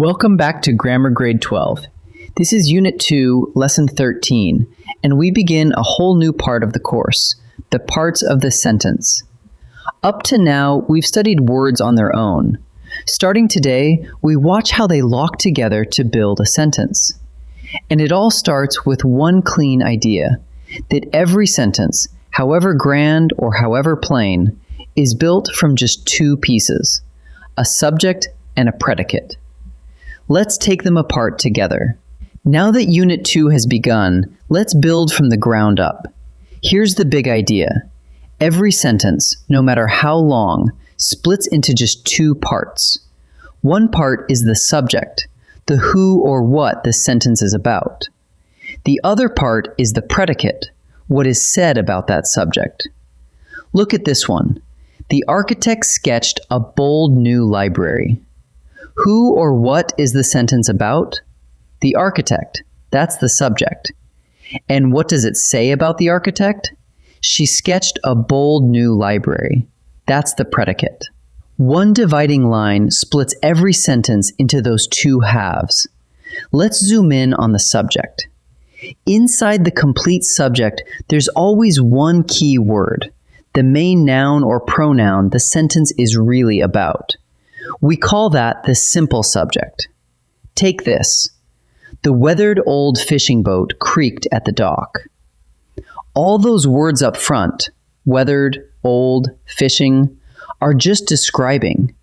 Welcome back to Grammar Grade 12. This is Unit 2, Lesson 13, and we begin a whole new part of the course, the parts of the sentence. Up to now, we've studied words on their own. Starting today, we watch how they lock together to build a sentence. And it all starts with one clean idea, that every sentence, however grand or however plain, is built from just two pieces, a subject and a predicate. Let's take them apart together. Now that Unit 2 has begun, let's build from the ground up. Here's the big idea. Every sentence, no matter how long, splits into just two parts. One part is the subject, the who or what the sentence is about. The other part is the predicate, what is said about that subject. Look at this one. The architect sketched a bold new library. Who or what is the sentence about? The architect. That's the subject. And what does it say about the architect? She sketched a bold new library. That's the predicate. One dividing line splits every sentence into those two halves. Let's zoom in on the subject. Inside the complete subject, there's always one key word, the main noun or pronoun the sentence is really about. We call that the simple subject. Take this. The weathered old fishing boat creaked at the dock. All those words up front, weathered, old, fishing, are just describing.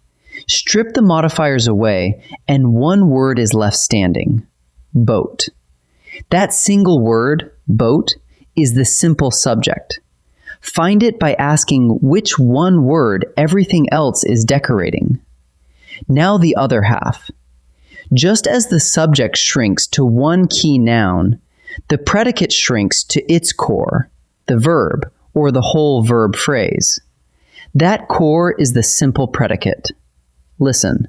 Strip the modifiers away, and one word is left standing, boat. That single word, boat, is the simple subject. Find it by asking which one word everything else is decorating. Now the other half. Just as the subject shrinks to one key noun, the predicate shrinks to its core, the verb, or the whole verb phrase. That core is the simple predicate. Listen,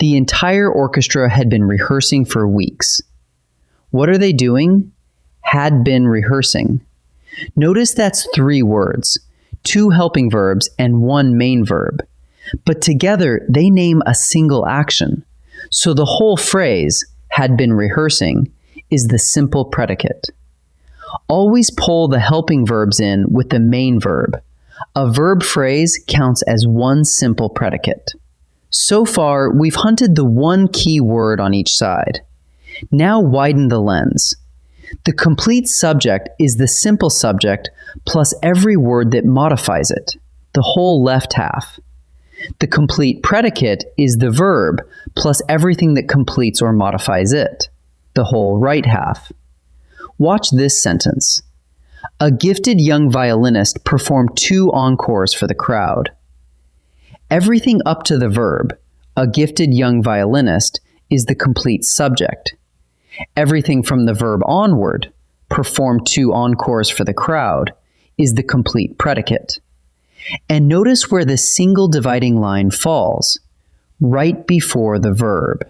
the entire orchestra had been rehearsing for weeks. What are they doing? Had been rehearsing. Notice that's three words, two helping verbs and one main verb. But together they name a single action. So the whole phrase, had been rehearsing, is the simple predicate. Always pull the helping verbs in with the main verb. A verb phrase counts as one simple predicate. So far, we've hunted the one key word on each side. Now widen the lens. The complete subject is the simple subject plus every word that modifies it, the whole left half. The complete predicate is the verb plus everything that completes or modifies it, the whole right half. Watch this sentence. A gifted young violinist performed 2 encores for the crowd. Everything up to the verb, a gifted young violinist, is the complete subject. Everything from the verb onward, performed 2 encores for the crowd, is the complete predicate. And notice where the single dividing line falls, right before the verb.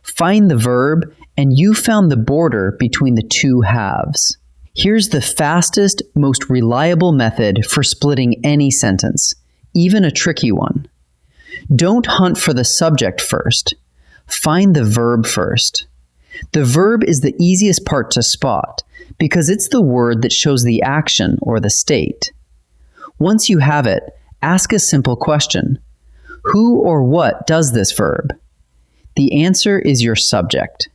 Find the verb, and you found the border between the two halves. Here's the fastest, most reliable method for splitting any sentence, even a tricky one. Don't hunt for the subject first. Find the verb first. The verb is the easiest part to spot because it's the word that shows the action or the state. Once you have it, ask a simple question. Who or what does this verb? The answer is your subject.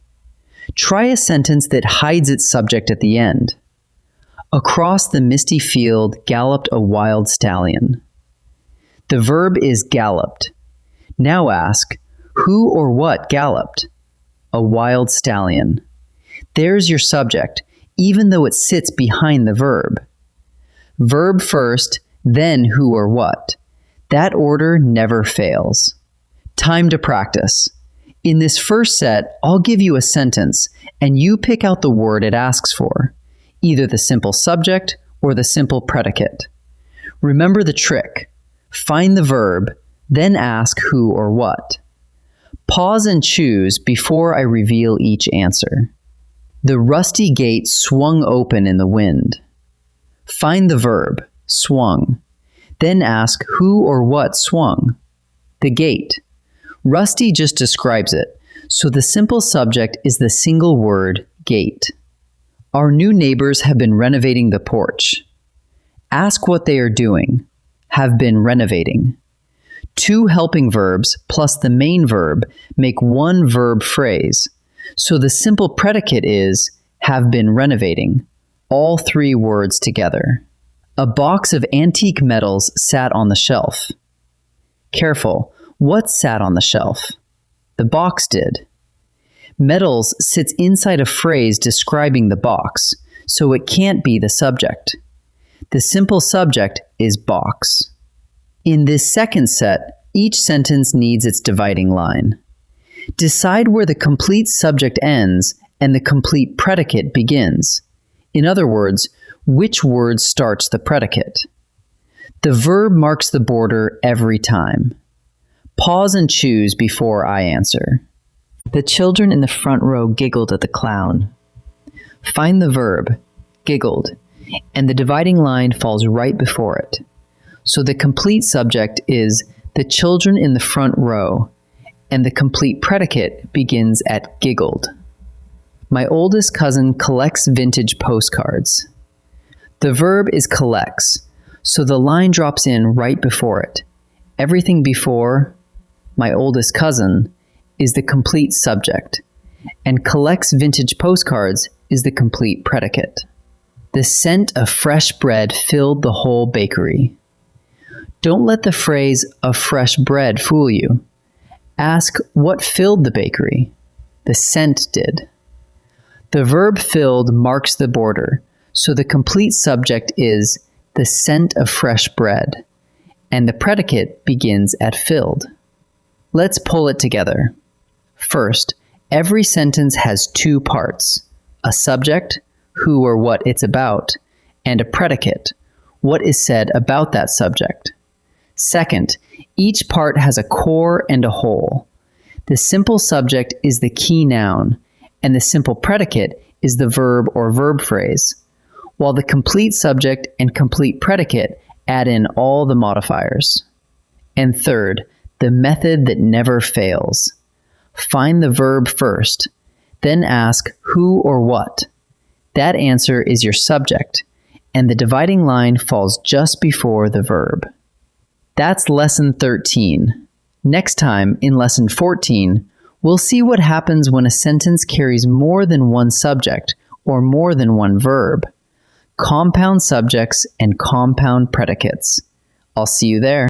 Try a sentence that hides its subject at the end. Across the misty field galloped a wild stallion. The verb is galloped. Now ask, who or what galloped? A wild stallion. There's your subject, even though it sits behind the verb. Verb first, then who or what. That order never fails. Time to practice. In this first set, I'll give you a sentence, and you pick out the word it asks for, either the simple subject or the simple predicate. Remember the trick. Find the verb, then ask who or what. Pause and choose before I reveal each answer. The rusty gate swung open in the wind. Find the verb, swung. Then ask who or what swung. The gate. Rusty just describes it, So the simple subject is the single word gate. Our new neighbors have been renovating the porch. Ask what they are doing. Have been renovating. Two helping verbs plus the main verb make one verb phrase. So the simple predicate is have been renovating. All three words together. A box of antique metals sat on the shelf. Careful, what sat on the shelf? The box did. Metals sits inside a phrase describing the box, so it can't be the subject. The simple subject is box. In this second set, each sentence needs its dividing line. Decide where the complete subject ends and the complete predicate begins. In other words, which word starts the predicate. The verb marks the border every time. Pause and choose before I answer. The children in the front row giggled at the clown. Find the verb, giggled, and the dividing line falls right before it. So the complete subject is the children in the front row, and the complete predicate begins at giggled. My oldest cousin collects vintage postcards. The verb is collects, so the line drops in right before it. Everything before my oldest cousin is the complete subject, and collects vintage postcards is the complete predicate. The scent of fresh bread filled the whole bakery. Don't let the phrase of fresh bread fool you. Ask what filled the bakery. The scent did. The verb filled marks the border, so the complete subject is the scent of fresh bread, and the predicate begins at filled. Let's pull it together. First, every sentence has two parts, a subject, who or what it's about, and a predicate, what is said about that subject. Second, each part has a core and a whole. The simple subject is the key noun, and the simple predicate is the verb or verb phrase, while the complete subject and complete predicate add in all the modifiers. And third, the method that never fails. Find the verb first, then ask who or what. That answer is your subject, and the dividing line falls just before the verb. That's Lesson 13. Next time, in Lesson 14, we'll see what happens when a sentence carries more than one subject or more than one verb. Compound subjects and compound predicates. I'll see you there.